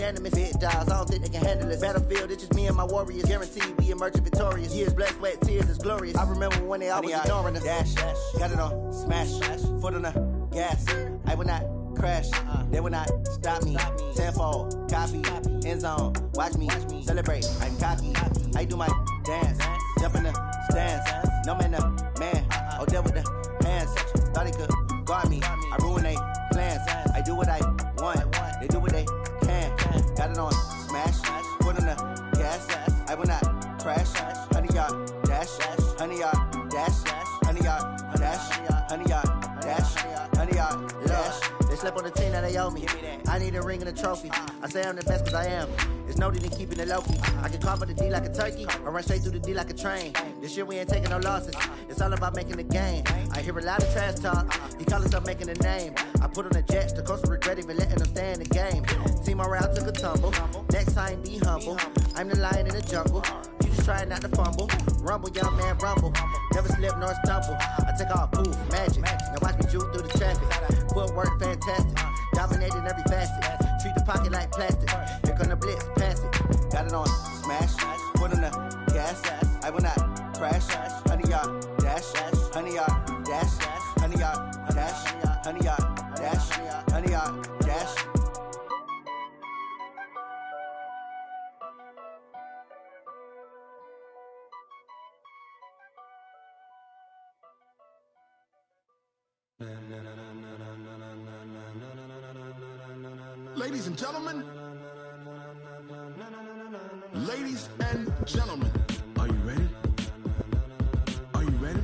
unanimous. Big dogs, I don't think they can handle it. Battlefield, it's just me and my warriors. Guaranteed we emerging victorious. Years, blood, sweat, tears is glorious. I remember when they always ignoring us. Dash, got it on, smash, foot on the gas. I will not crash, they will not stop me. Tenfold, copy, end zone, watch me celebrate. I'm cocky, I do my dance, jump in the stands. No man, man, oh, there with the hands. Thought he could guard me, I ruin they plans. I do what I want, they do what they can. Got it on, smash, foot on the gas. I will not crash, 100-yard dash, 100-yard dash, 100-yard dash, 100-yard dash, 100-yard dash. They slept on the team that they owe me. I need a ring and a trophy. I say I'm the best cause I am. It's noted in keeping it low-key. I can carve up the D like a turkey or run straight through the D like a train. This year we ain't taking no losses. It's all about making the game. I hear a lot of trash talk. He call himself making a name. I put on the Jets. The coach will regret even letting them stay in the game. Team morale took a tumble. Next time be humble. I'm the lion in the jungle. You just try not to fumble. Rumble, young man, rumble. Never slip nor stumble. I take off, poof, magic. Now watch me juke through the traffic. Footwork fantastic. Dominating every facet. Treat the pocket like plastic. Here come the blitz, pass it. Got it on, smash. Foot on the gas. I will not crash. 100-yard dash. 100-yard dash. 100-yard dash. 100-yard dash. 100-yard dash. Ladies and gentlemen, are you ready? Are you ready?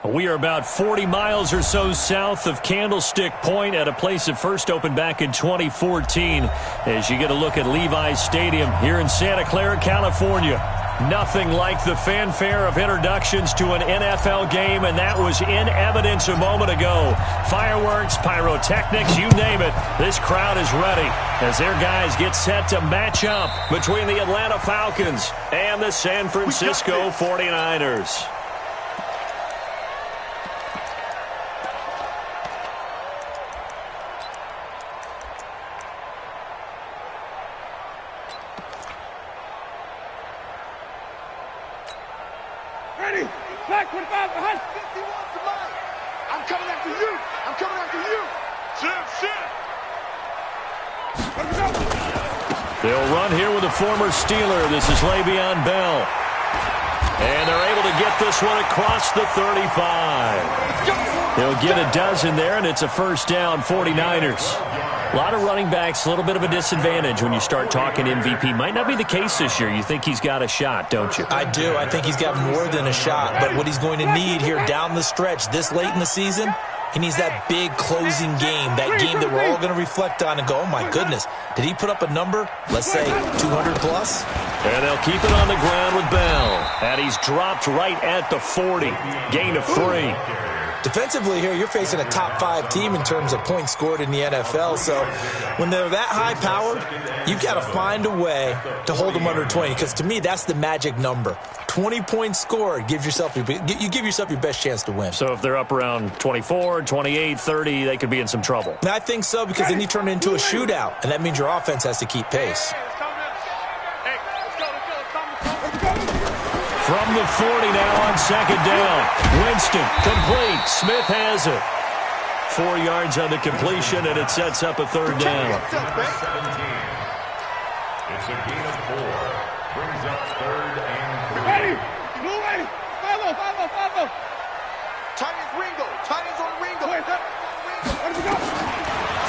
We are about 40 miles or so south of Candlestick Point at a place that first opened back in 2014 as you get a look at Levi's Stadium here in Santa Clara, California. Nothing like the fanfare of introductions to an NFL game, and that was in evidence a moment ago. Fireworks, pyrotechnics, you name it. This crowd is ready as their guys get set to match up between the Atlanta Falcons and the San Francisco 49ers. Ready? Black 25 behind. 51 to mine. I'm coming after you. I'm coming after you. Shit. Let me go. They'll run here with a former Steeler. This is Le'Veon Bell. And they're able to get this one across the 35. They'll get a dozen there, and it's a first down, 49ers. A lot of running backs, a little bit of a disadvantage when you start talking MVP. Might not be the case this year. You think he's got a shot, don't you? I do. I think he's got more than a shot. But what he's going to need here down the stretch this late in the season, he needs that big closing game, that game that we're all going to reflect on and go, oh, my goodness, did he put up a number, let's say 200 plus? And they'll keep it on the ground with Bell. And he's dropped right at the 40. Gain of 3. Defensively here, you're facing a top-5 team in terms of points scored in the NFL. So when they're that high-powered, you've got to find a way to hold them under 20. Because to me, that's the magic number. 20 points scored, you give yourself your best chance to win. So if they're up around 24, 28, 30, they could be in some trouble. And I think so, because then you turn it into a shootout, and that means your offense has to keep pace. From the 40 now on second down. Winston, complete. Smith has it. 4 yards on the completion, and it sets up a third down. It's a gain of 4. Brings up 3rd and 3. Ready? Move ready. Follow. Tight ends Ringo. Tight ends on Ringo. Where's that? Where did we go?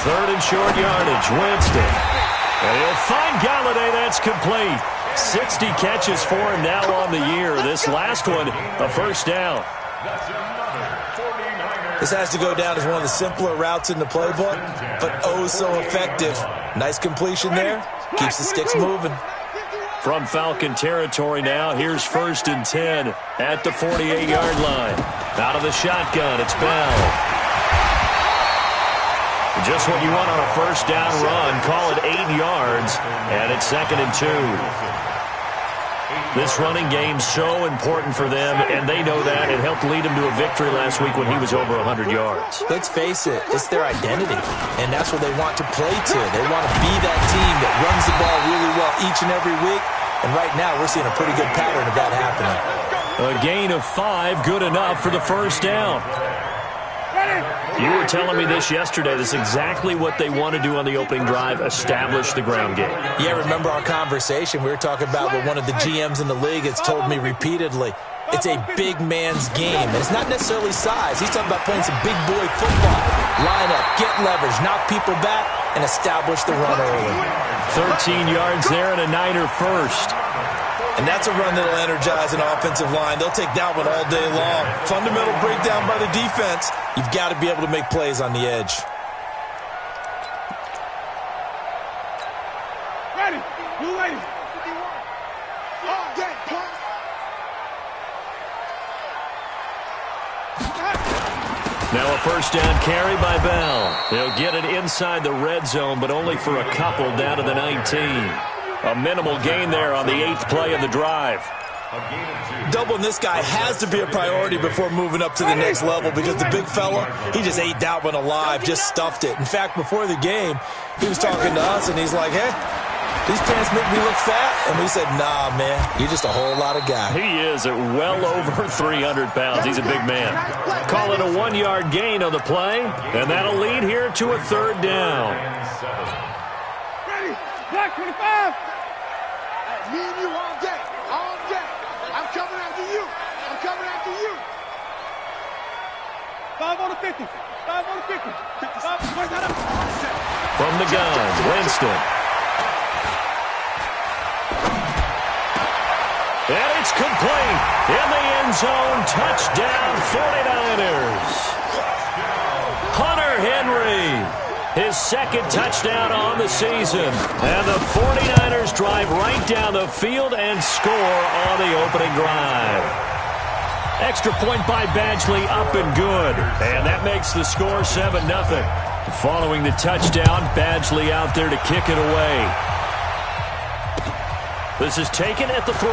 3rd and short yardage. Winston. And he'll find Galladay. That's complete. 60 catches for him now on the year. This last one, a first down. This has to go down as one of the simpler routes in the playbook, but oh so effective. Nice completion there. Keeps the sticks moving. From Falcon territory now, here's 1st and 10 at the 48-yard line. Out of the shotgun, it's Bell. Just what you want on a first down run. Call it 8 yards, and it's 2nd and 2. This running game's so important for them, and they know that. It helped lead them to a victory last week when he was over 100 yards. Let's face it, it's their identity, and that's what they want to play to. They want to be that team that runs the ball really well each and every week, and right now we're seeing a pretty good pattern of that happening. A gain of 5, good enough for the first down. You were telling me this yesterday. This is exactly what they want to do on the opening drive, establish the ground game. Yeah, remember our conversation? We were talking about what one of the GMs in the league has told me repeatedly. It's a big man's game, and it's not necessarily size. He's talking about playing some big boy football. Line up, get leverage, knock people back, and establish the run early. 13 yards there and a Niner first. And that's a run that'll energize an offensive line. They'll take that one all day long. Fundamental breakdown by the defense. You've got to be able to make plays on the edge. Ready. Blue ladies. All day, punk. Now a first down carry by Bell. He'll get it inside the red zone, but only for a couple down to the 19. A minimal gain there on the 8th play of the drive. Doubling this guy has to be a priority before moving up to the next level because the big fella, he just ate that one alive, just stuffed it. In fact, before the game, he was talking to us, and he's like, hey, these pants make me look fat. And we said, nah, man, you're just a whole lot of guy. He is at well over 300 pounds. He's a big man. Call it a 1-yard gain on the play, and that'll lead here to a third down. Ready. Black 25. Me and you all day. All day. I'm coming after you. I'm coming after you. 5 on the 50. 5 on the 50. From the gun, Winston. And it's complete. In the end zone, touchdown 49ers. Hunter Henry. His second touchdown on the season. And the 49ers drive right down the field and score on the opening drive. Extra point by Badgley, up and good. And that makes the score 7-0. Following the touchdown, Badgley out there to kick it away. This is taken at the 3.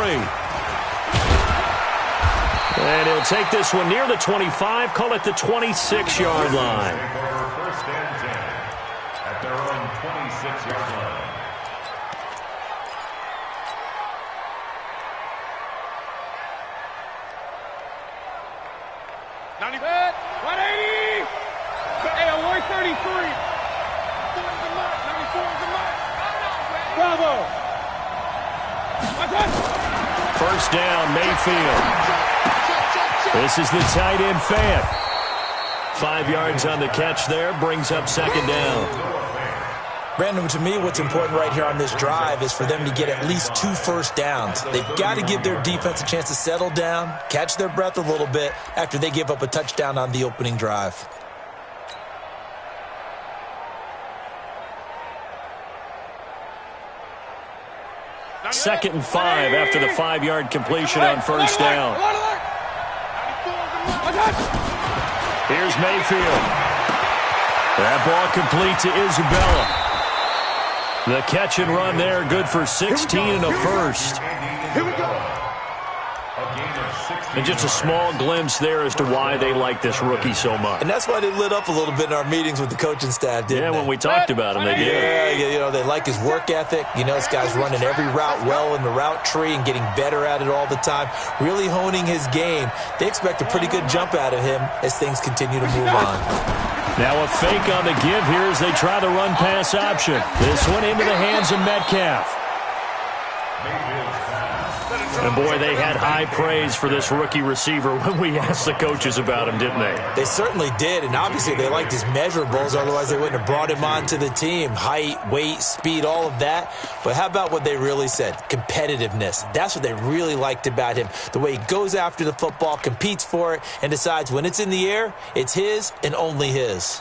And he'll take this one near the 25, call it the 26-yard line. First and 10 at their own 26-yard line. Good. 180. Hey, a 133. 94 is the mark. Bravo. First down, Mayfield. This is the tight end Fant. 5 yards on the catch there, brings up second down. Brandon, to me, what's important right here on this drive is for them to get at least 2 first downs. They've got to give their defense a chance to settle down, catch their breath a little bit after they give up a touchdown on the opening drive. Second and 5 after the 5-yard completion on first down. Here's Mayfield. That ball complete to Isabella. The catch and run there, good for 16 and a first. Here we go. And just a small glimpse there as to why they like this rookie so much. And that's why they lit up a little bit in our meetings with the coaching staff, didn't they? Yeah, when we talked about him, they did. Yeah, you know, they like his work ethic. You know, this guy's running every route well in the route tree and getting better at it all the time, really honing his game. They expect a pretty good jump out of him as things continue to move on. Now a fake on the give here as they try the run-pass option. This one into the hands of Metcalf. And, boy, they had high praise for this rookie receiver when we asked the coaches about him, didn't they? They certainly did, and obviously they liked his measurables. Otherwise, they wouldn't have brought him onto the team. Height, weight, speed, all of that. But how about what they really said? Competitiveness. That's what they really liked about him. The way he goes after the football, competes for it, and decides when it's in the air, it's his and only his.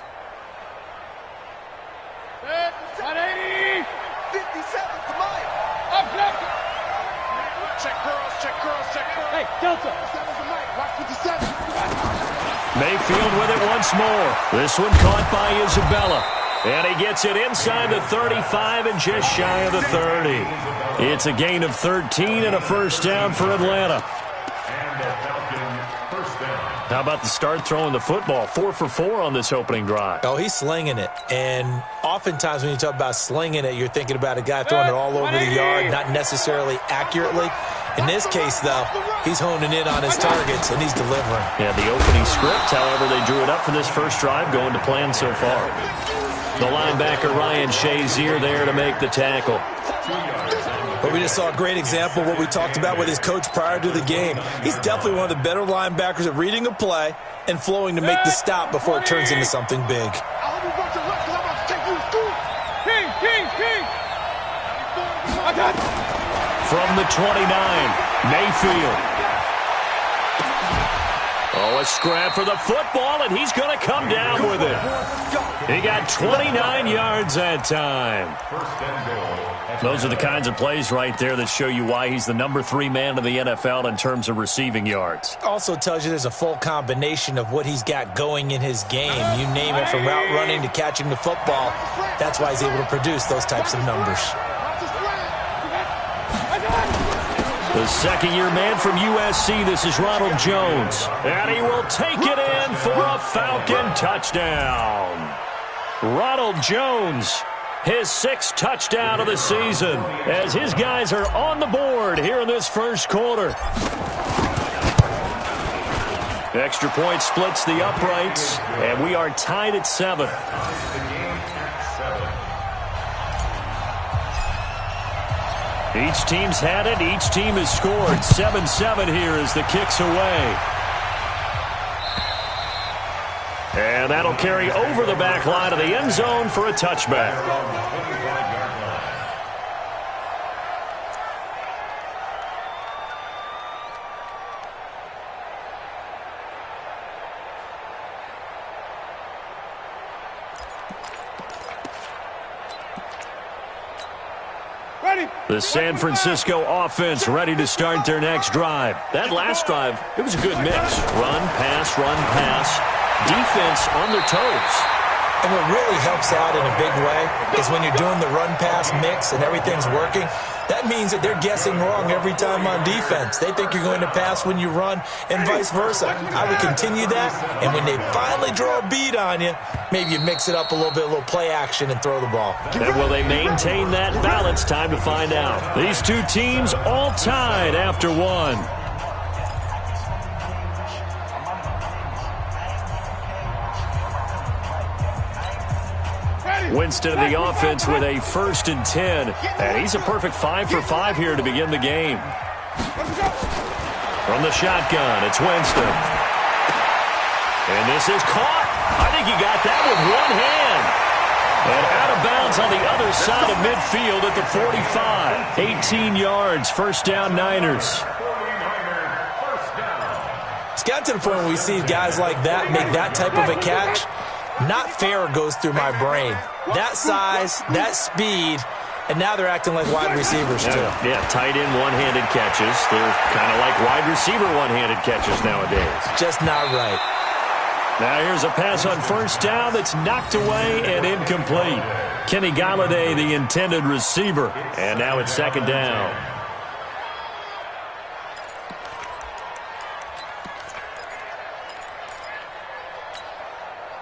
180. 57 to mine. Up next. Check girls. Hey, Delta. 57 to Mike. Watch 57. Mayfield with it once more. This one caught by Isabella. And he gets it inside the 35 and just shy of the 30. It's a gain of 13 and a first down for Atlanta. How about the start throwing the football? 4 for 4 on this opening drive. Oh, he's slinging it. And oftentimes when you talk about slinging it, you're thinking about a guy throwing it all over the yard, not necessarily accurately. In this case, though, he's honing in on his targets, and he's delivering. Yeah, the opening script, however, they drew it up for this first drive, going to plan so far. The linebacker, Ryan Shazier, there to make the tackle. But we just saw a great example of what we talked about with his coach prior to the game. He's definitely one of the better linebackers at reading a play and flowing to make the stop before it turns into something big. From the 29, Mayfield. Oh, a scrap for the football, and he's going to come down with it. He got 29 yards that time. Those are the kinds of plays right there that show you why he's the number 3 man in the NFL in terms of receiving yards. Also tells you there's a full combination of what he's got going in his game. You name it, from route running to catching the football. That's why he's able to produce those types of numbers. The second-year man from USC, this is Ronald Jones. And he will take it in for a Falcon touchdown. Ronald Jones, his 6th touchdown of the season, as his guys are on the board here in this first quarter. Extra point splits the uprights, and we are tied at 7. Each team's had it. Each team has scored. 7-7 here as the kick's away. And that'll carry over the back line of the end zone for a touchback. The San Francisco offense ready to start their next drive. That last drive, it was a good mix. Run, pass, defense on their toes. And what really helps out in a big way is when you're doing the run-pass mix and everything's working, that means that they're guessing wrong every time on defense. They think you're going to pass when you run and vice versa. I would continue that, and when they finally draw a beat on you, maybe you mix it up a little bit, a little play action, and throw the ball. And will they maintain that balance? Time to find out. These two teams all tied after one. Winston of the offense with a 1st and 10. And he's a perfect 5 for 5 here to begin the game. From the shotgun, it's Winston. And this is caught. I think he got that with one hand. And out of bounds on the other side of midfield at the 45. 18 yards, first down Niners. It's got to the point where we see guys like that make that type of a catch. Not fair goes through my brain. That size, that speed, and now they're acting like wide receivers too. Yeah, tight end one-handed catches. They're kind of like wide receiver one-handed catches nowadays. Just not right. Now here's a pass on first down that's knocked away and incomplete. Kenny Galladay, the intended receiver. And now it's 2nd down.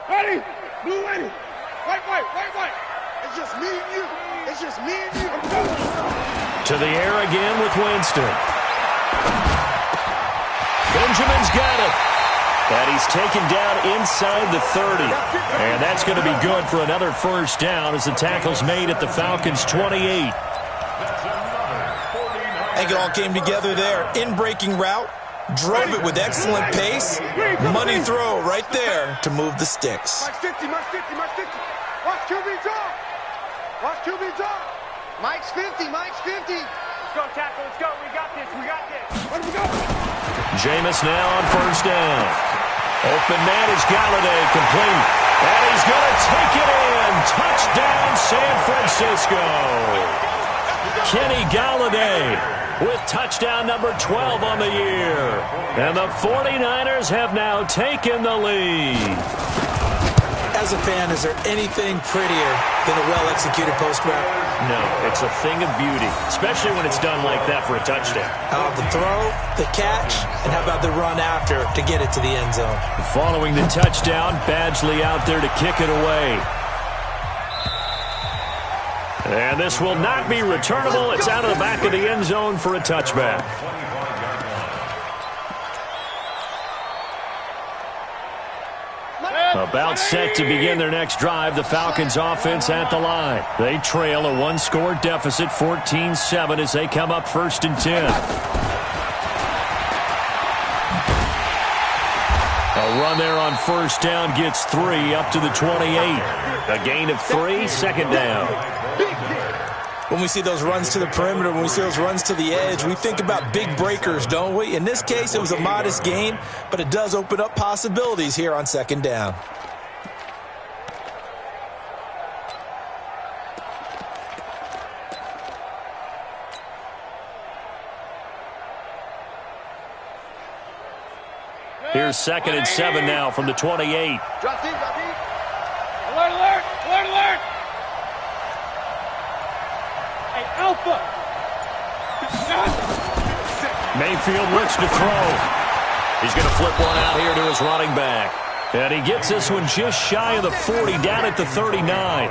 Ready? Blue ready. White. It's just me and you. It's just me and you. To the air again with Winston. Benjamin's got it. And he's taken down inside the 30. And that's going to be good for another first down as the tackle's made at the Falcons' 28. I think it all came together there. In-breaking route. Drove it with excellent pace. Money throw right there to move the sticks. Mike's 50. Watch QB draw. Mike's 50. Let's go, tackle. Let's go. We got this. Where do we go? Jameis now on first down. Open man is Galladay, complete. And he's going to take it in. Touchdown, San Francisco. Kenny Galladay with touchdown number 12 on the year. And the 49ers have now taken the lead. As a fan, is there anything prettier than a well-executed post route? No, it's a thing of beauty, especially when it's done like that for a touchdown. The throw, the catch, and how about the run after to get it to the end zone? Following the touchdown, Badgley out there to kick it away. And this will not be returnable. It's out of the back of the end zone for a touchback. About set to begin their next drive, the Falcons offense at the line. They trail a one-score deficit, 14-7, as they come up 1st and 10. A run there on 1st down gets 3 up to the 28. A gain of 3, 2nd down. When we see those runs to the perimeter, when we see those runs to the edge, we think about big breakers, don't we? In this case, it was a modest gain, but it does open up possibilities here on 2nd down. Here's 2nd and 7 now from the 28. Alert, alert, alert, alert. Hey, Alpha. Mayfield looks to throw. He's going to flip one out here to his running back. And he gets this one just shy of the 40, down at the 39.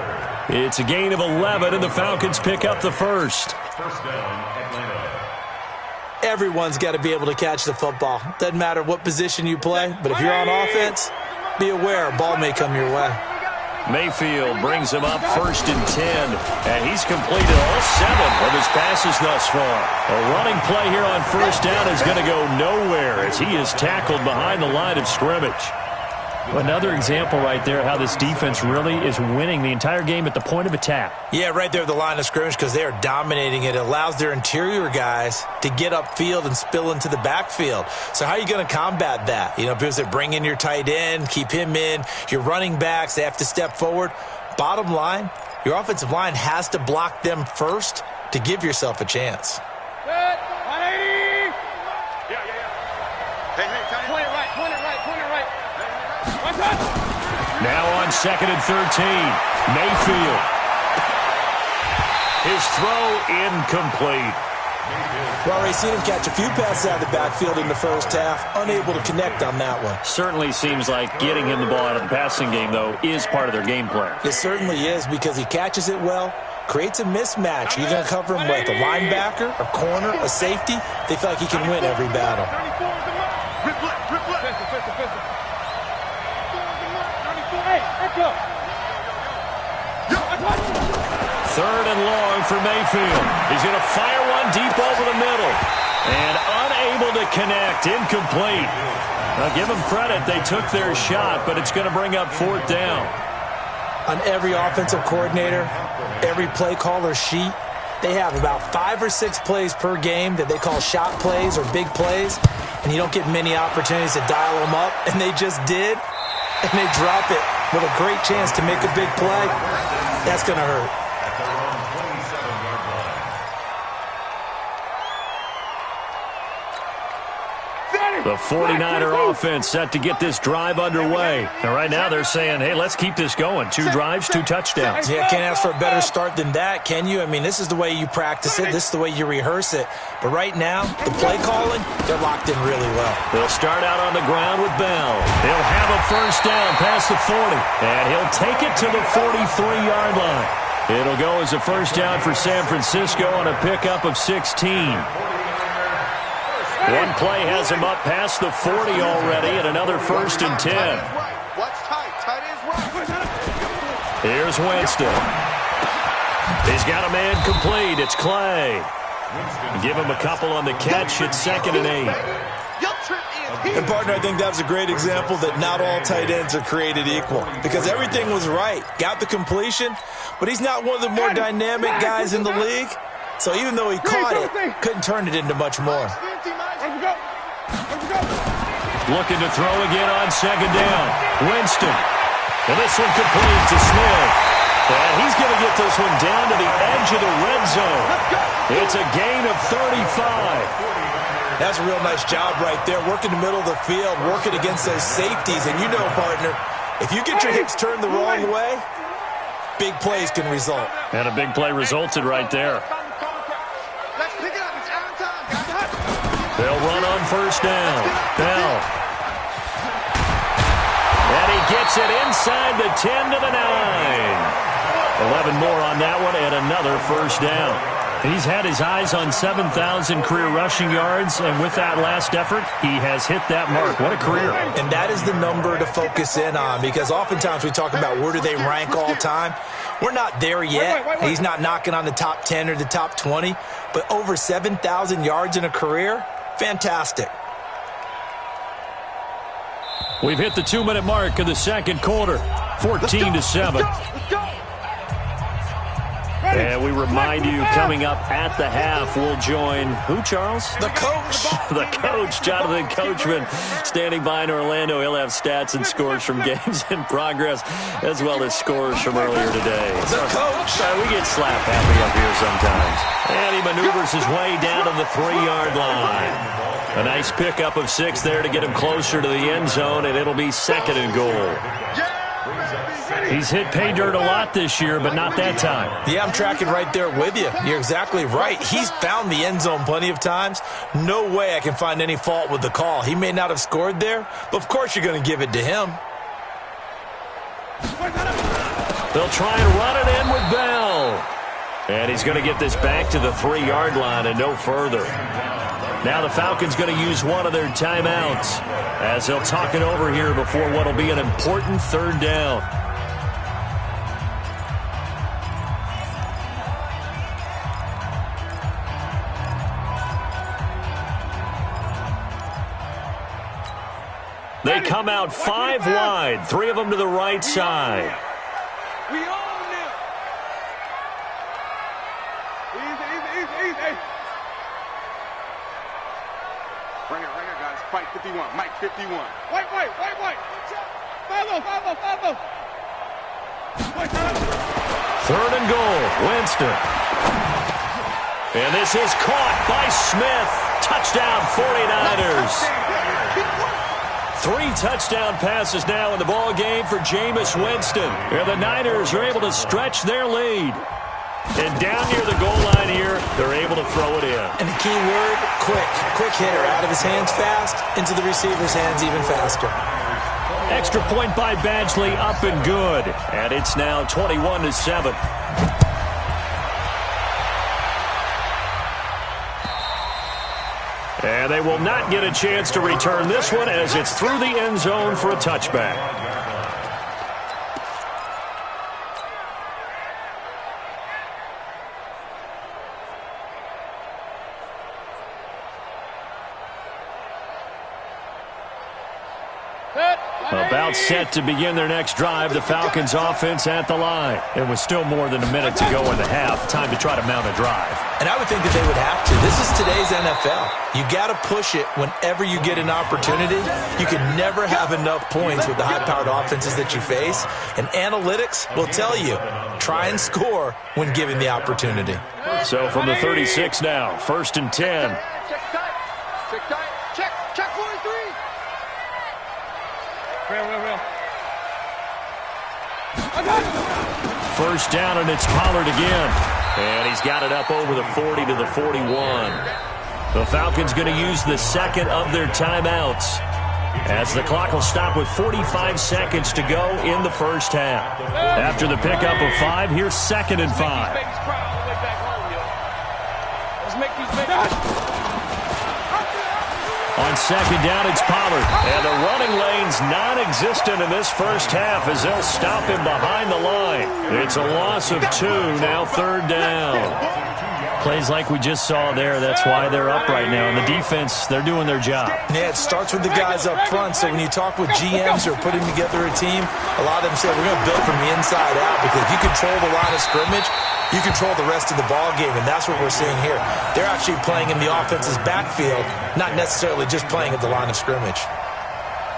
It's a gain of 11, and the Falcons pick up the first. First down, Atlanta. Everyone's got to be able to catch the football. Doesn't matter what position you play, but if you're on offense, be aware a ball may come your way. Mayfield brings him up 1st and 10, and he's completed all 7 of his passes thus far. A running play here on 1st down is going to go nowhere as he is tackled behind the line of scrimmage. Another example right there how this defense really is winning the entire game at the point of attack. Yeah, right there at the line of scrimmage because they are dominating it. It allows their interior guys to get upfield and spill into the backfield. So how are you going to combat that? You know, because they bring in your tight end, keep him in. Your running backs, they have to step forward. Bottom line, your offensive line has to block them first to give yourself a chance. Good. 180. Yeah. Hey, point it right, point it right, point it right. Now on 2nd and 13, Mayfield. His throw incomplete. Well, already seen him catch a few passes out of the backfield in the first half, unable to connect on that one. Certainly seems like getting him the ball out of the passing game, though, is part of their game plan. It certainly is because he catches it well, creates a mismatch. You're going to cover him with a linebacker, a corner, a safety. They feel like he can win every battle. Third and long for Mayfield. He's going to fire one deep over the middle. And unable to connect. Incomplete. Now, give them credit. They took their shot, but it's going to bring up 4th down. On every offensive coordinator, every play caller sheet, they have about 5 or 6 plays per game that they call shot plays or big plays. And you don't get many opportunities to dial them up. And they just did. And they drop it with a great chance to make a big play. That's going to hurt. The 49er offense set to get this drive underway. And right now they're saying, hey, let's keep this going. 2 drives, 2 touchdowns. Yeah, can't ask for a better start than that, can you? I mean, this is the way you practice it. This is the way you rehearse it. But right now, the play calling, they're locked in really well. They'll start out on the ground with Bell. He'll have a 1st down past the 40. And he'll take it to the 43-yard line. It'll go as a 1st down for San Francisco on a pickup of 16. One play has him up past the 40 already, and another 1st and 10. Watch tight. Tight is right. Here's Winston. He's got a man complete. It's Clay. Give him a couple on the catch. It's 2nd and 8. And, partner, I think that was a great example that not all tight ends are created equal because everything was right. Got the completion, but he's not one of the more dynamic guys in the league. So even though he caught it, couldn't turn it into much more. Looking to throw again on 2nd down. Winston. And this one complete to Smith. And he's going to get this one down to the edge of the red zone. It's a gain of 35. That's a real nice job right there. Working the middle of the field, working against those safeties. And you know, partner, If you get your hips turned the wrong way, big plays can result. And a big play resulted right there. Let's pick it up. It's our time. They'll run on first down. Bell. And he gets it inside the 10 to the 9. 11 more on that one and another first down. He's had his eyes on 7,000 career rushing yards, and with that last effort, he has hit that mark. What a career. And that is the number to focus in on, because oftentimes we talk about where do they rank all time. We're not there yet. He's not knocking on the top 10 or the top 20, but over 7,000 yards in a career, fantastic. We've hit the 2-minute mark of the second quarter, 14-7. And we remind you, coming up at the half, we'll join who, Charles? The coach. The coach, Jonathan Coachman, standing by in Orlando. He'll have stats and scores from games in progress, as well as scores from earlier today. The coach. We get slap happy up here sometimes. And he maneuvers his way down to the 3-yard line. A nice pickup of 6 there to get him closer to the end zone, and it'll be 2nd and goal. He's hit pay dirt a lot this year, but not that time. Yeah, I'm tracking right there with you. You're exactly right. He's found the end zone plenty of times. No way I can find any fault with the call. He may not have scored there, but of course you're going to give it to him. They'll try and run it in with Bell. And he's going to get this back to the 3-yard line and no further. Now the Falcons going to use one of their timeouts as they'll talk it over here before what will be an important 3rd down. They come out 5 wide, 3 of them to the right side. We own them. Easy. Bring it, guys. Fight 51. Mike 51. White. Follow. 3rd and goal, Winston. And this is caught by Smith. Touchdown, 49ers. 3 touchdown passes now in the ball game for Jameis Winston. And the Niners are able to stretch their lead. And down near the goal line here, they're able to throw it in. And the key word, quick. Quick hitter, out of his hands fast, into the receiver's hands even faster. Extra point by Badgley, up and good. And it's now 21-7. And they will not get a chance to return this one as it's through the end zone for a touchback. About set to begin their next drive, the Falcons offense at the line. And with still more than a minute to go in the half, time to try to mount a drive. And I would think that they would have to. This is today's NFL. You got to push it whenever you get an opportunity. You can never have enough points with the high-powered offenses that you face. And analytics will tell you, try and score when given the opportunity. So from the 36 now, 1st and 10. Check tight. Check 43. Real. First down, and it's Pollard again. And he's got it up over the 40 to the 41. The Falcons going to use the 2nd of their timeouts as the clock will stop with 45 seconds to go in the first half. After the pickup of 5, here's 2nd and 5. On 2nd down, it's Pollard. And the running lane's non-existent in this first half as they'll stop him behind the line. It's a loss of 2, now 3rd down. Plays like we just saw there, that's why they're up right now. And the defense, they're doing their job. Yeah, it starts with the guys up front. So when you talk with GMs who are putting together a team, a lot of them say we're going to build from the inside out, because if you control the line of scrimmage, you control the rest of the ball game, and that's what we're seeing here. They're actually playing in the offense's backfield, not necessarily just playing at the line of scrimmage.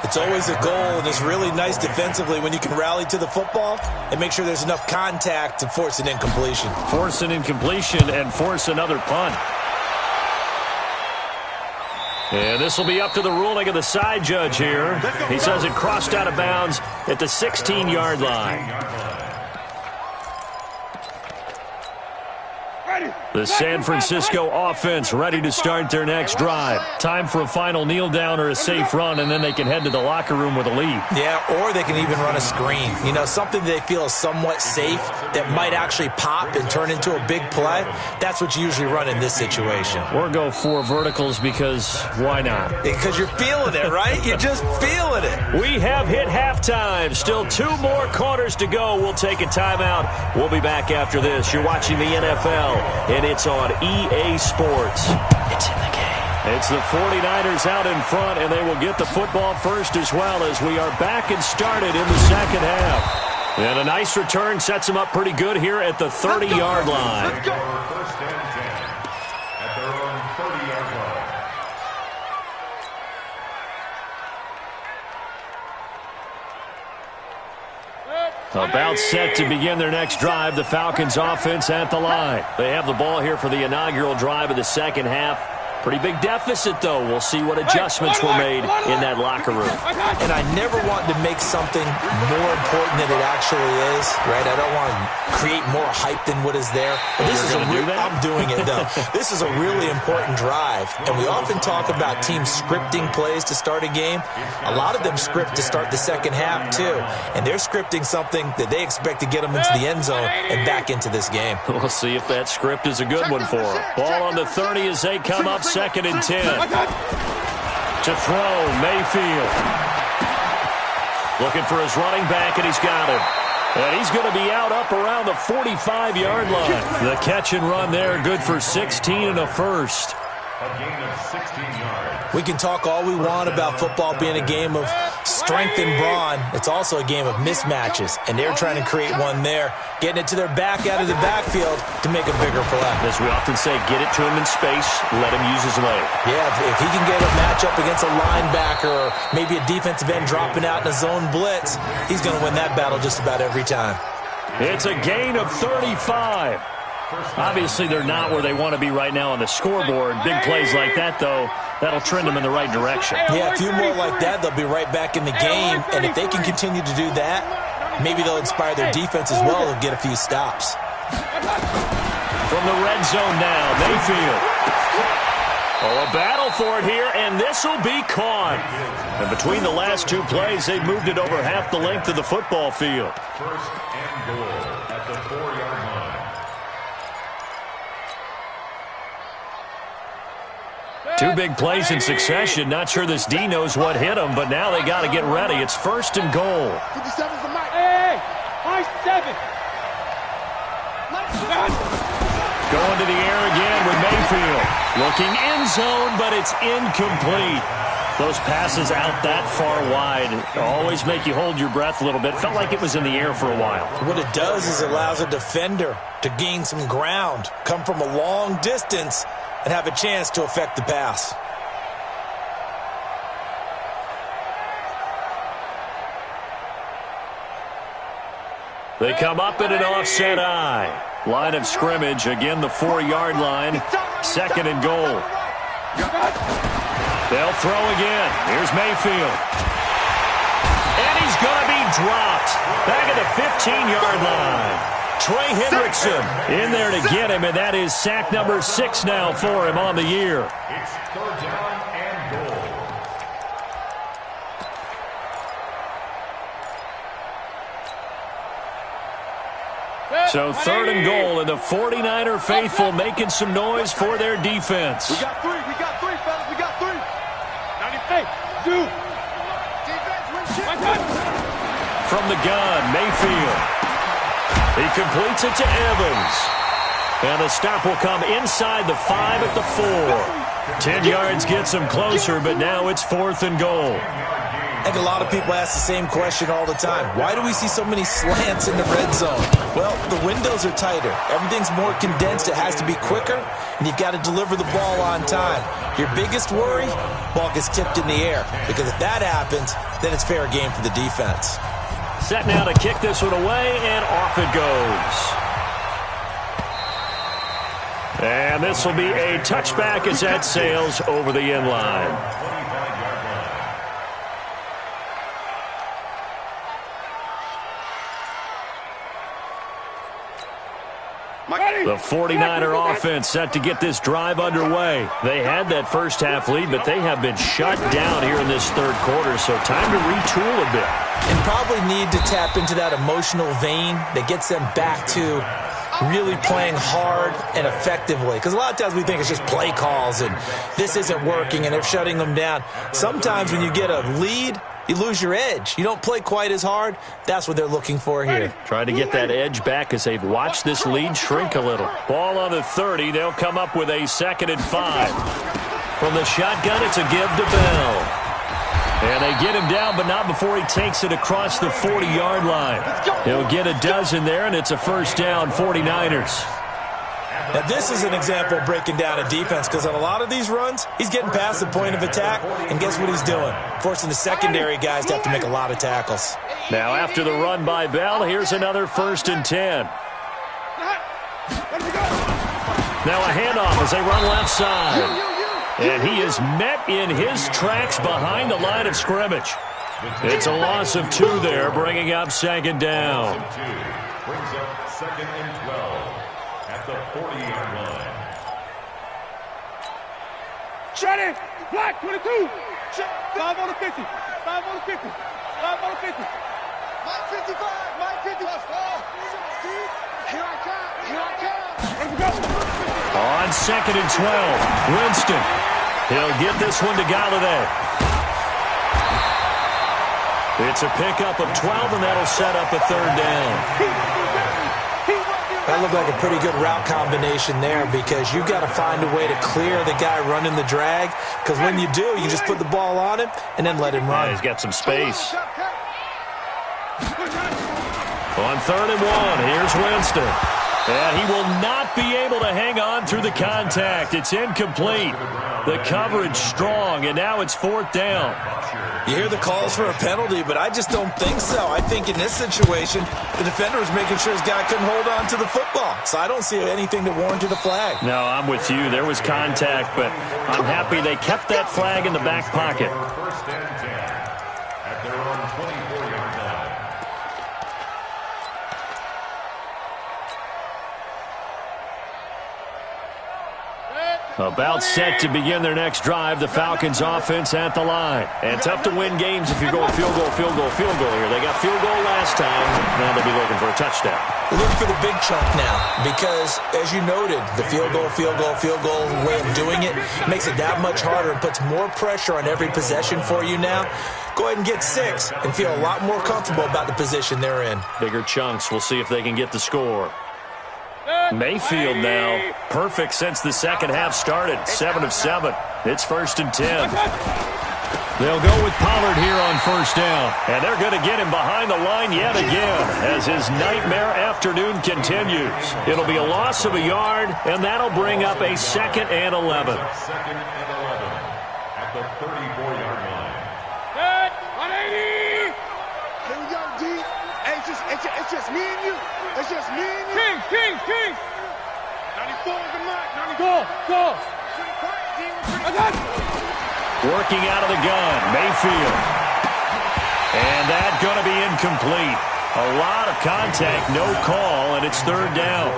It's always a goal, and it's really nice defensively when you can rally to the football and make sure there's enough contact to force an incompletion. Force an incompletion and force another punt. And this will be up to the ruling of the side judge here. He says it crossed out of bounds at the 16-yard line. The San Francisco offense ready to start their next drive. Time for a final kneel down or a safe run, and then they can head to the locker room with a lead. Yeah, or they can even run a screen. You know, something they feel is somewhat safe that might actually pop and turn into a big play. That's what you usually run in this situation. Or go 4 verticals because why not? Because you're feeling it, right? You're just feeling it. We have hit halftime. Still 2 more quarters to go. We'll take a timeout. We'll be back after this. You're watching the NFL, and it's on EA Sports. It's in the game. It's the 49ers out in front, and they will get the football first as well as we are back and started in the second half. And a nice return sets them up pretty good here at the 30-yard line. First and 10 at their own 30-yard line. About set to begin their next drive, the Falcons offense at the line. They have the ball here for the inaugural drive of the second half. Pretty big deficit, though. We'll see what adjustments were made in that locker room. And I never want to make something more important than it actually is, right? I don't want to create more hype than what is there. But this is I'm doing it, though. This is a really important drive. And we often talk about teams scripting plays to start a game. A lot of them script to start the second half, too. And they're scripting something that they expect to get them into the end zone and back into this game. We'll see if that script is a good one for them. Ball on the 30 as they come up. Second and 10. To throw, Mayfield. Looking for his running back, and he's got him. And he's going to be out up around the 45-yard line. The catch and run there, good for 16 and a first. A gain of 16 yards. We can talk all we want about football being a game of strength and brawn. It's also a game of mismatches, and they're trying to create one there, getting it to their back out of the backfield to make a bigger play. As we often say, get it to him in space, let him use his leg. Yeah, if he can get a matchup against a linebacker or maybe a defensive end dropping out in a zone blitz, he's going to win that battle just about every time. It's a gain of 35. Obviously, they're not where they want to be right now on the scoreboard. Big plays like that, though, that'll trend them in the right direction. Yeah, a few more like that, they'll be right back in the game. And if they can continue to do that, maybe they'll inspire their defense as well and get a few stops. From the red zone now, Mayfield. Oh, a battle for it here, and this will be caught. And between the last 2 plays, they've moved it over half the length of the football field. First and goal at the 4-yard line. 2 big plays in succession. Not sure this D knows what hit him, but now they got to get ready. It's first and goal. 57's the mic. Hey, my 7. Going to the air again with Mayfield. Looking end zone, but it's incomplete. Those passes out that far wide always make you hold your breath a little bit. Felt like it was in the air for a while. What it does is it allows a defender to gain some ground, come from a long distance, and have a chance to affect the pass. They come up in an offset eye. Line of scrimmage, again the 4-yard line. Second and goal. They'll throw again. Here's Mayfield. And he's going to be dropped. Back at the 15-yard line. Trey Hendrickson in there to get him, and that is sack number 6 now for him on the year. It's 3rd down and goal. So 3rd and goal, and the 49er faithful making some noise for their defense. We got 3, fellas, we got 3. 98, 2. Defense, win. From the gun, Mayfield. He completes it to Evans. And the stop will come inside the 5 at the 4. 10 yards gets him closer, but now it's 4th and goal. I think a lot of people ask the same question all the time. Why do we see so many slants in the red zone? Well, the windows are tighter. Everything's more condensed. It has to be quicker, and you've got to deliver the ball on time. Your biggest worry, ball gets tipped in the air, because if that happens, then it's fair game for the defense. Set now to kick this one away, and off it goes. And And this will be a touchback as that sails over the end line. The 49er offense set to get this drive underway. They had that first half lead, but they have been shut down here in this third quarter, so time to retool a bit. And probably need to tap into that emotional vein that gets them back to really playing hard and effectively. Because a lot of times we think it's just play calls and this isn't working and they're shutting them down. Sometimes when you get a lead, you lose your edge. You don't play quite as hard. That's what they're looking for here. Trying to get that edge back as they've watched this lead shrink a little. Ball on the 30. They'll come up with a 2nd and 5. From the shotgun, it's a give to Bell. And they get him down, but not before he takes it across the 40-yard line. He'll get a dozen there, and it's a first down, 49ers. Now, this is an example of breaking down a defense, because on a lot of these runs, he's getting past the point of attack, and guess what he's doing? Forcing the secondary guys to have to make a lot of tackles. Now, after the run by Bell, here's another 1st and 10. Now a handoff as they run left side. And he is met in his tracks behind the line of scrimmage. It's a loss of 2 there, bringing up 2nd down. Brings up 2nd and 12 at the 40-yard line. Shut it! Black 22! 5 on the 50! 5 on the 50! 5 on the 50! My 55! My 50! Here I come! Here I come! Let's go! On 2nd and 12, Winston. He'll get this one to Galladay. It's a pickup of 12, and that'll set up a 3rd down. That looked like a pretty good route combination there, because you got to find a way to clear the guy running the drag, because when you do, you just put the ball on him and then let him run. Yeah, he's got some space. On 3rd and 1, here's Winston. And he will not be able to hang on through the contact. It's incomplete. The coverage strong, and now it's 4th down. You hear the calls for a penalty, but I just don't think so. I think in this situation, the defender was making sure his guy couldn't hold on to the football. So I don't see anything that warranted a flag. No, I'm with you. There was contact, but I'm happy they kept that flag in the back pocket. 1st and 10 at their own 24-yard line. About set to begin their next drive, the Falcons offense at the line. And tough to win games if you're going field goal, field goal, field goal here. They got field goal last time. Now they'll be looking for a touchdown. Look for the big chunk now, because as you noted, the field goal way of doing it makes it that much harder and puts more pressure on every possession for you now. Go ahead and get 6 and feel a lot more comfortable about the position they're in. Bigger chunks. We'll see if they can get the score. Mayfield now, perfect since the second half started, 7 of 7. It's 1st and 10. They'll go with Pollard here on 1st down, and they're going to get him behind the line yet again as his nightmare afternoon continues. It'll be a loss of a yard, and that'll bring up a 2nd and 11. 2nd and 11 at the 34-yard line. Good! 180! Here we go, D. Hey, it's just me and you. It's just me and you. King! 94 is the mark. Go! I got it. Working out of the gun, Mayfield. And that's going to be incomplete. A lot of contact, no call, and it's 3rd down.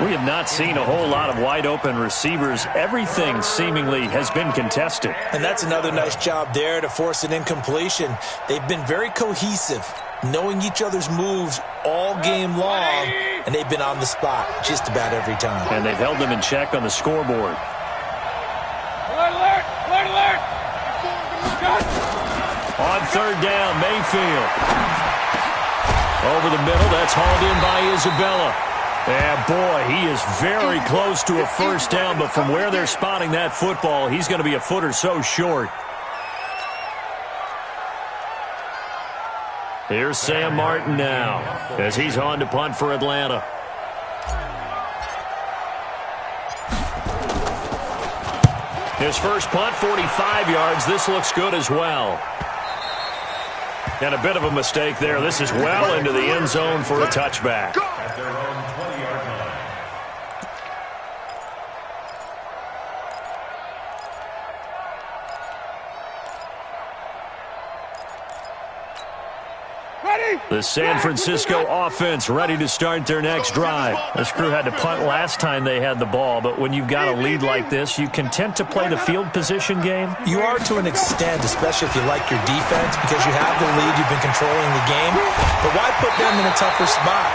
We have not seen a whole lot of wide-open receivers. Everything seemingly has been contested. And that's another nice job there to force an incompletion. They've been very cohesive, knowing each other's moves all game long, and they've been on the spot just about every time. And they've held them in check on the scoreboard. Alert! On 3rd down, Mayfield. Over the middle, that's hauled in by Isabella. And boy, he is very close to a 1st down, but from where they're spotting that football, he's going to be a foot or so short. Here's Sam Martin now as he's on to punt for Atlanta. His first punt, 45 yards. This looks good as well. And a bit of a mistake there. This is well into the end zone for a touchback. At their own 20-yard line. The San Francisco offense ready to start their next drive. This crew had to punt last time they had the ball, but when you've got a lead like this, you content to play the field position game? You are to an extent, especially if you like your defense, because you have the lead, you've been controlling the game. But why put them in a tougher spot?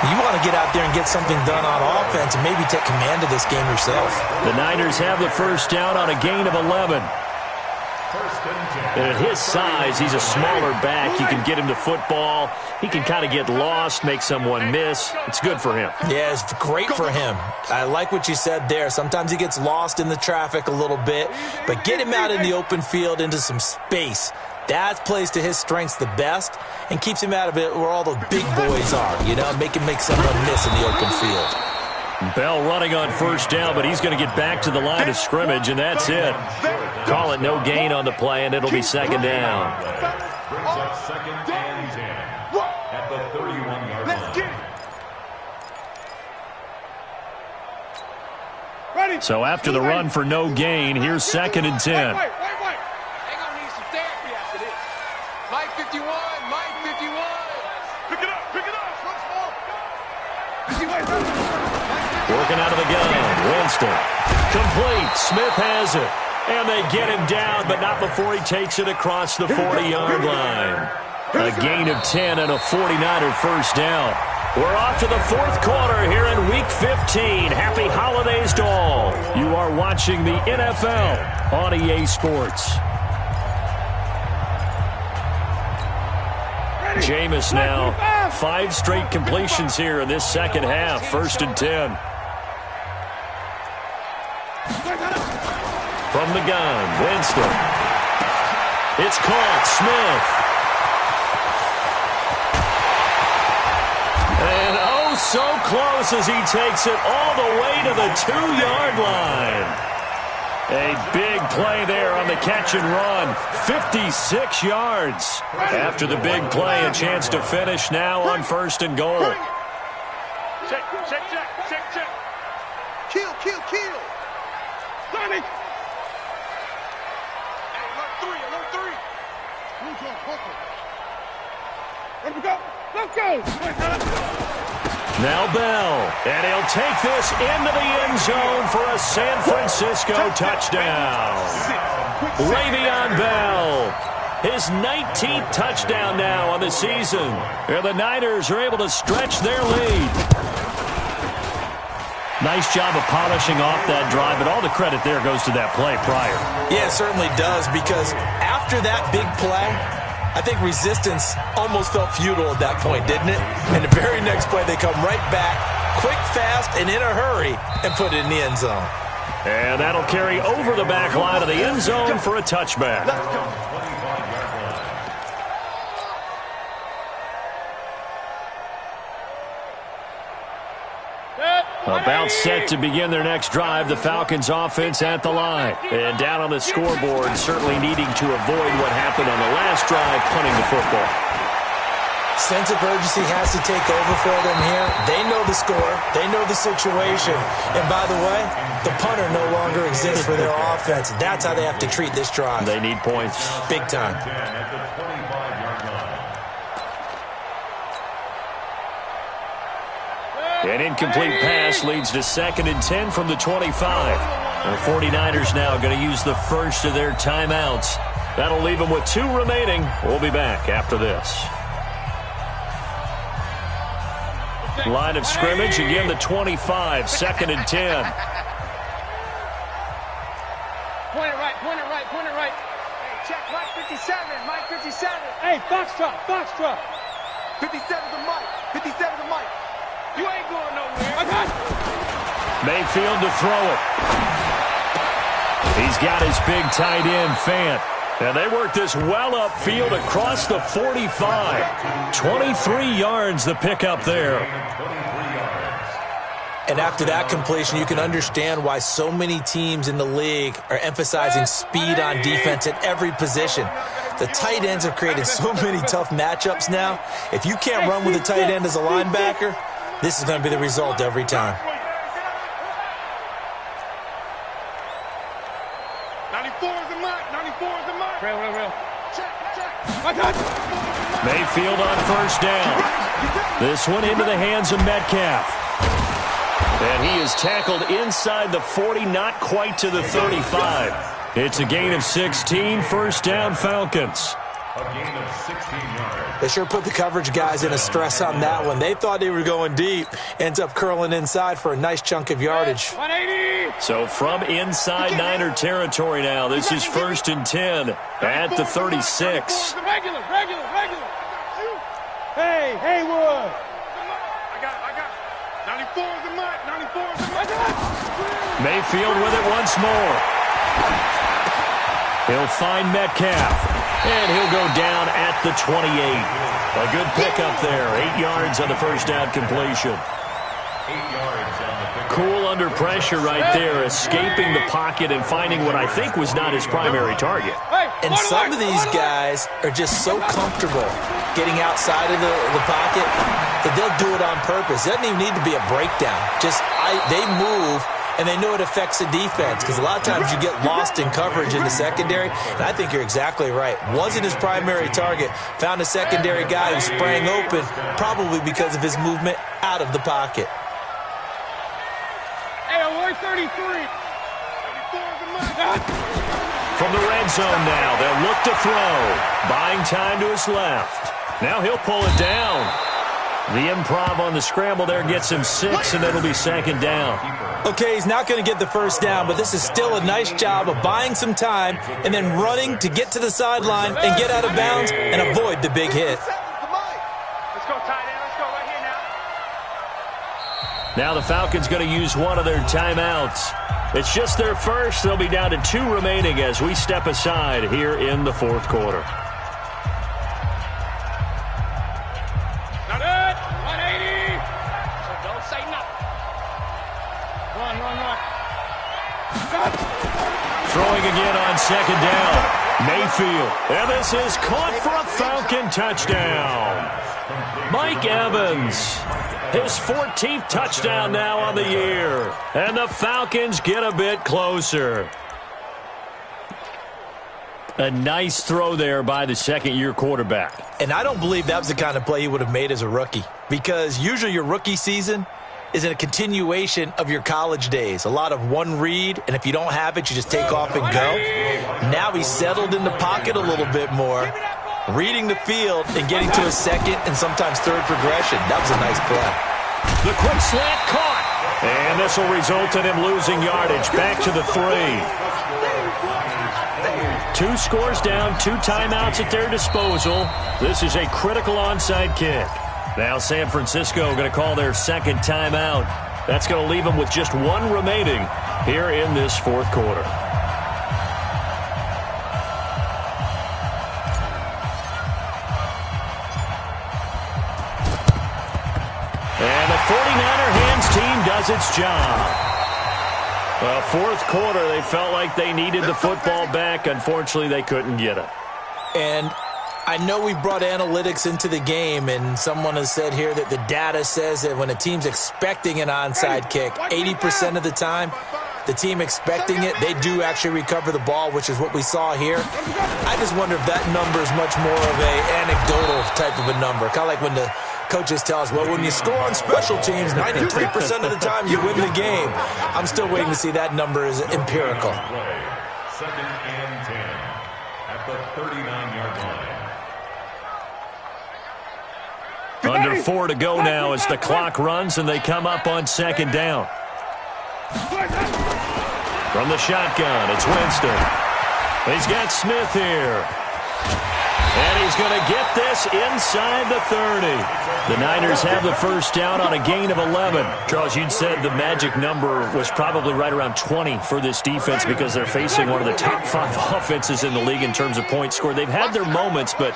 You want to get out there and get something done on offense and maybe take command of this game yourself. The Niners have the first down on a gain of 11. And at his size, he's a smaller back. You can get him to football. He can kind of get lost, make someone miss. It's good for him. Yeah, it's great for him. I like what you said there. Sometimes he gets lost in the traffic a little bit, but get him out in the open field into some space. That plays to his strengths the best and keeps him out of it where all the big boys are, you know, make him make someone miss in the open field. Bell running on first down, but he's going to get back to the line of scrimmage, and that's it. Call it no gain on the play, and it'll be second down. Brings up second and 10 at the 31-yard line. So after the run for no gain, here's second and 10. They're going to need some therapy after this. Mike 51, Mike 51. Pick it up. Working out of the gun, Winston. Complete, Smith has it. And they get him down, but not before he takes it across the 40-yard line. A gain of 10 and a 49er first down. We're off to the fourth quarter here in Week 15. Happy holidays to all. You are watching the NFL on EA Sports. Jameis now, 5 straight completions here in this second half. First and 10. From the gun, Winston. It's caught, Smith. And oh, so close as he takes it all the way to the 2-yard line. A big play there on the catch and run. 56 yards. After the big play, a chance to finish now on first and goal. Check. Kill. Sonny. Alert three. Let's go. Now Bell, and he'll take this into the end zone for a San Francisco touchdown. Le'Veon Bell, his 19th touchdown now on the season. And the Niners are able to stretch their lead. Nice job of polishing off that drive, but all the credit there goes to that play prior. Yeah, it certainly does, because after that big play, I think resistance almost felt futile at that point, didn't it? And the very next play, they come right back, quick, fast, and in a hurry, and put it in the end zone. And that'll carry over the back line of the end zone for a touchback. About set to begin their next drive, the Falcons offense at the line. And down on the scoreboard, certainly needing to avoid what happened on the last drive, punting the football. Sense of urgency has to take over for them here. They know the score. They know the situation. And by the way, the punter no longer exists for their offense. That's how they have to treat this drive. They need points. Big time. An incomplete pass leads to second and 10 from the 25. The 49ers now going to use the first of their timeouts. That'll leave them with 2 remaining. We'll be back after this. Line of scrimmage, again the 25, second and 10. Point it right. Hey, check, Mike 57. Hey, Foxtrot. 57 to Mike. You ain't going nowhere. Mayfield to throw it. He's got his big tight end, Fant. And they work this well upfield across the 45. 23 yards the pickup there. And after that completion, you can understand why so many teams in the league are emphasizing speed on defense at every position. The tight ends have created so many tough matchups now. If you can't run with a tight end as a linebacker, this is going to be the result every time. 94 is the mark. Real. Check. Mayfield on first down. This one into the hands of Metcalf. And he is tackled inside the 40, not quite to the 35. It's a gain of 16, first down Falcons. A gain of 16 yards. They sure put the coverage guys in a stress on that one. They thought they were going deep. Ends up curling inside for a nice chunk of yardage. 180. So from inside Niner territory now, this is 1st and 10 at the 36. Regular. Hey, Haywood. I got it. 94 is the mark. 94 is the mark. Mayfield with it once more. He'll find Metcalf. And he'll go down at the 28. A good pickup there. 8 yards on the first down completion. 8 yards on the pick. Cool under pressure right there, escaping the pocket and finding what I think was not his primary target. And some of these guys are just so comfortable getting outside of the pocket that they'll do it on purpose. It doesn't even need to be a breakdown. They move, and they know it affects the defense because a lot of times you get lost in coverage in the secondary, and I think you're exactly right. Wasn't his primary target. Found a secondary guy who sprang open, probably because of his movement out of the pocket. Hey, 133. From the red zone now, they'll look to throw. Buying time to his left. Now he'll pull it down. The improv on the scramble there gets him 6, and it'll be 2nd down. Okay, he's not going to get the first down, but this is still a nice job of buying some time and then running to get to the sideline and get out of bounds and avoid the big hit. Let's go, tight end. Let's go right here now. Now the Falcons going to use one of their timeouts. It's just their first. They'll be down to 2 remaining as we step aside here in the 4th quarter. Not it. 180. So don't say nothing. Run. Throwing again on 2nd down. Mayfield. And this is caught for a Falcon touchdown. Mike Evans. His 14th touchdown now on the year. And the Falcons get a bit closer. A nice throw there by the second-year quarterback. And I don't believe that was the kind of play he would have made as a rookie, because usually your rookie season is a continuation of your college days. A lot of one read, and if you don't have it, you just take off and go. Now he's settled in the pocket a little bit more, reading the field and getting to a second and sometimes third progression. That was a nice play. The quick slant caught. And this will result in him losing yardage. Back to the 3. 2 scores down, 2 timeouts at their disposal. This is a critical onside kick. Now San Francisco going to call their 2nd timeout. That's going to leave them with just 1 remaining here in this 4th quarter. And the 49er hands team does its job. Well, 4th quarter, they felt like they needed the football back. Unfortunately, they couldn't get it. And I know we brought analytics into the game, and someone has said here that the data says that when a team's expecting an onside kick, 80% of the time, the team expecting it, they do actually recover the ball, which is what we saw here. I just wonder if that number is much more of a anecdotal type of a number, kind of like when the coaches tell us, well, when you score on special teams, 93% of the time you win the game. I'm still waiting to see that number is empirical. 2nd and 10 at the 39-yard line. Under 4 to go now as the clock runs and they come up on 2nd down. From the shotgun, it's Winston. He's got Smith here. And he's going to get this inside the 30. The Niners have the first down on a gain of 11. Charles, you'd said the magic number was probably right around 20 for this defense because they're facing one of the top 5 offenses in the league in terms of points scored. They've had their moments, but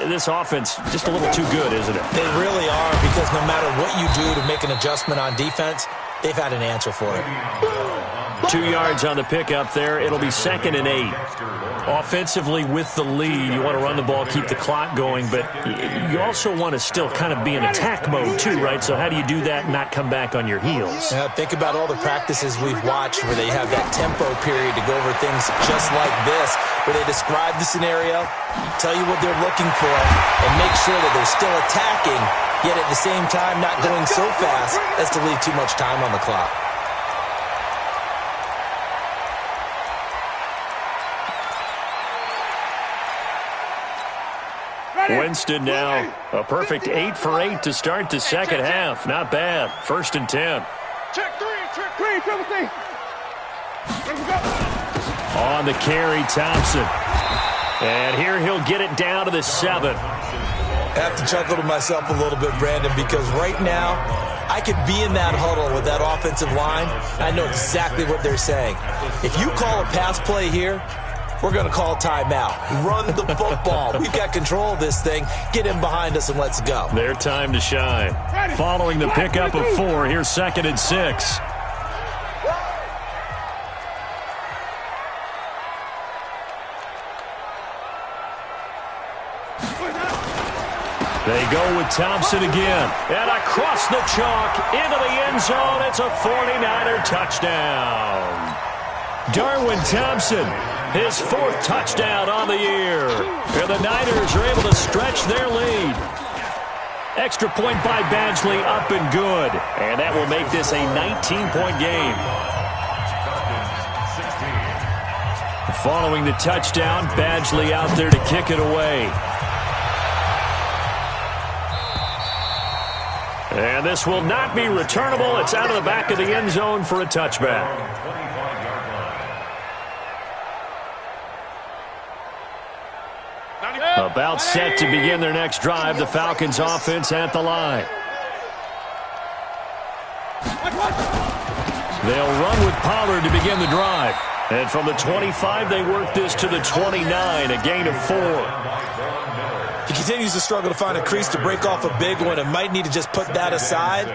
this offense just a little too good, isn't it? They really are, because no matter what you do to make an adjustment on defense, they've had an answer for it. 2 yards on the pickup there. It'll be 2nd and 8. Offensively, with the lead, you want to run the ball, keep the clock going, but you also want to still kind of be in attack mode too, right? So how do you do that and not come back on your heels? Think about all the practices we've watched where they have that tempo period to go over things just like this, where they describe the scenario, tell you what they're looking for, and make sure that they're still attacking, yet at the same time not going so fast as to leave too much time on the clock. Winston now a perfect 8 for 8 to start the second half. Not bad. 1st and 10. Check three, Timothy. On the carry, Thompson. And here he'll get it down to the 7. I have to chuckle to myself a little bit, Brandon, because right now I could be in that huddle with that offensive line. I know exactly what they're saying. If you call a pass play here, we're going to call timeout. Run the football. We've got control of this thing. Get in behind us and let's go. Their time to shine. Following the pickup of 4, here's 2nd and 6. They go with Thompson again. And across the chalk into the end zone. It's a 49er touchdown. Darwin Thompson, his 4th touchdown on the year. And the Niners are able to stretch their lead. Extra point by Badgley, up and good. And that will make this a 19-point game. Following the touchdown, Badgley out there to kick it away. And this will not be returnable. It's out of the back of the end zone for a touchback. About set to begin their next drive. The Falcons offense at the line. They'll run with Pollard to begin the drive. And from the 25, they work this to the 29, a gain of 4. He continues to struggle to find a crease to break off a big one and might need to just put that aside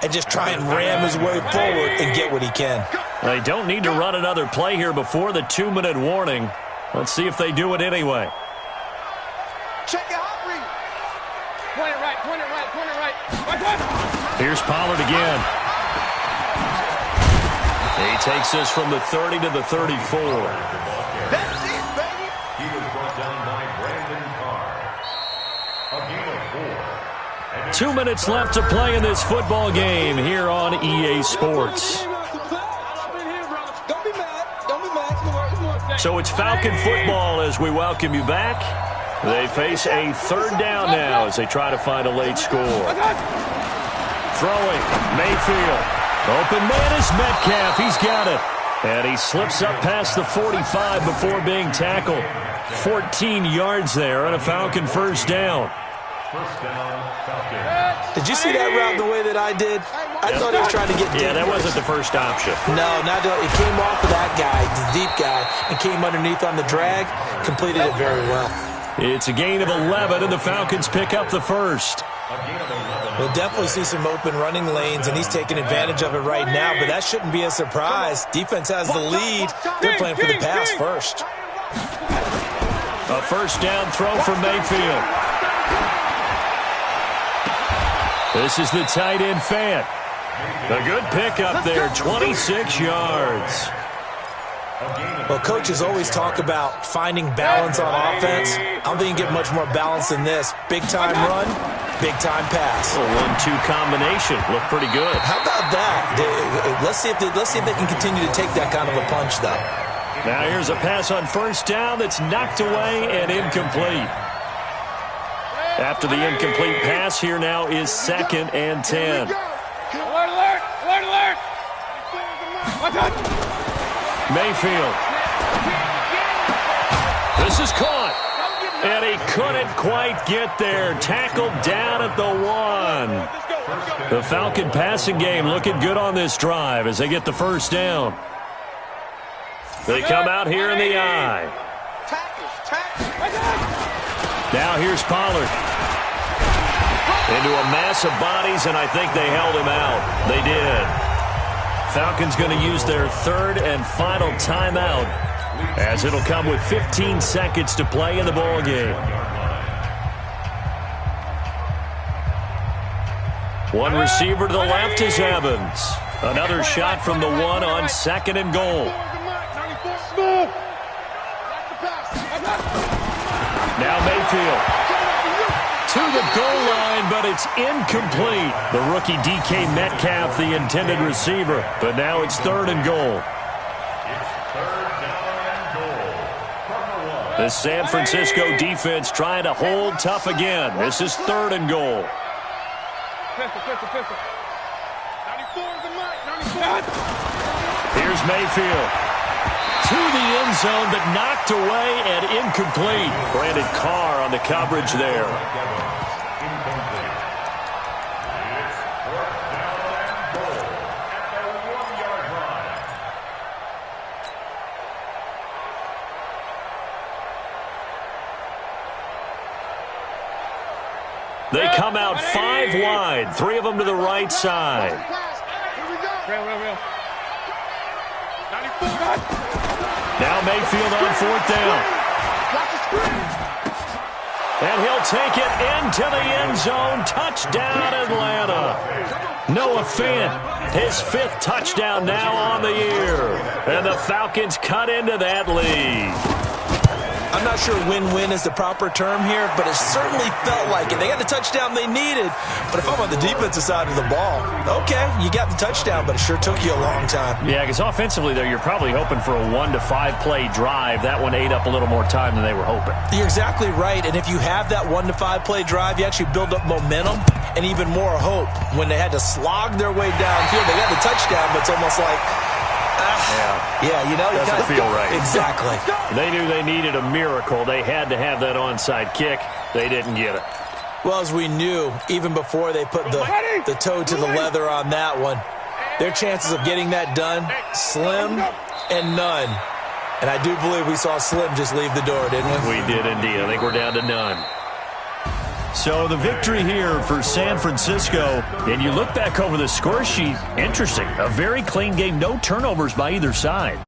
and just try and ram his way forward and get what he can. They don't need to run another play here before the 2-minute warning. Let's see if they do it anyway. Check it out, read. Point it right. Here's Pollard again. He takes this from the 30 to the 34. That's it, baby. He was brought down by Brandon Carr. A gain of 4. 2 minutes left to play in this football game here on EA Sports. So it's Falcon football as we welcome you back. They face a 3rd down now as they try to find a late score. Throwing, Mayfield. Open man is Metcalf. He's got it. And he slips up past the 45 before being tackled. 14 yards there and a Falcon 1st down. First down, Falcons. Did you see that route the way that I did? I thought he was trying to get deep. Yeah, that wasn't the first option. No, it came off of that guy, the deep guy, and came underneath on the drag. Completed it very well. It's a gain of 11, and the Falcons pick up the 1st. We'll definitely see some open running lanes, and he's taking advantage of it right now, but that shouldn't be a surprise. Defense has the lead. They're playing for the pass first. A 1st down throw for Mayfield. This is the tight end Fant. A good pickup there, 26 yards. Well, coaches always talk about finding balance on offense. I don't think you get much more balance than this. Big-time run, big-time pass. A 1-2 combination. Looked pretty good. How about that? Let's see if they can continue to take that kind of a punch, though. Now here's a pass on 1st down that's knocked away and incomplete. After the incomplete pass, here now is 2nd and 10. Alert! Mayfield. This is caught. And he couldn't quite get there. Tackled down at the 1. The Falcon passing game looking good on this drive as they get the 1st down. They come out here in the eye. Now here's Pollard. Into a mass of bodies, and I think they held him out. They did. Falcons going to use their third and final timeout, as it'll come with 15 seconds to play in the ball game. One receiver to the left is Evans. Another shot from the one on second and goal. Now Mayfield to the goal line, but it's incomplete. The rookie DK Metcalf, the intended receiver, but now it's third and goal. The San Francisco defense trying to hold tough again. This is third and goal. Here's Mayfield to the end zone, but knocked away and incomplete. Brandon Carr on the coverage there. They come out 5 wide, 3 of them to the right side. Now Mayfield on fourth down. And he'll take it into the end zone. Touchdown, Atlanta. Noah Fant, his 5th touchdown now on the year. And the Falcons cut into that lead. I'm not sure win-win is the proper term here, but it certainly felt like it. They got the touchdown they needed, but if I'm on the defensive side of the ball, okay, you got the touchdown, but it sure took you a long time. Yeah, because offensively there, you're probably hoping for a 1 to 5 play drive. That one ate up a little more time than they were hoping. You're exactly right, and if you have that 1 to 5 play drive, you actually build up momentum and even more hope. When they had to slog their way downfield, they got the touchdown, but it's almost like, yeah, you know, doesn't feel right. Exactly. They knew they needed a miracle. They had to have that onside kick. They didn't get it. Well, as we knew, even before they put the toe to the leather on that one, their chances of getting that done, slim and none. And I do believe we saw Slim just leave the door, didn't we? We did indeed. I think we're down to none. So the victory here for San Francisco, and you look back over the score sheet, interesting. A very clean game, no turnovers by either side.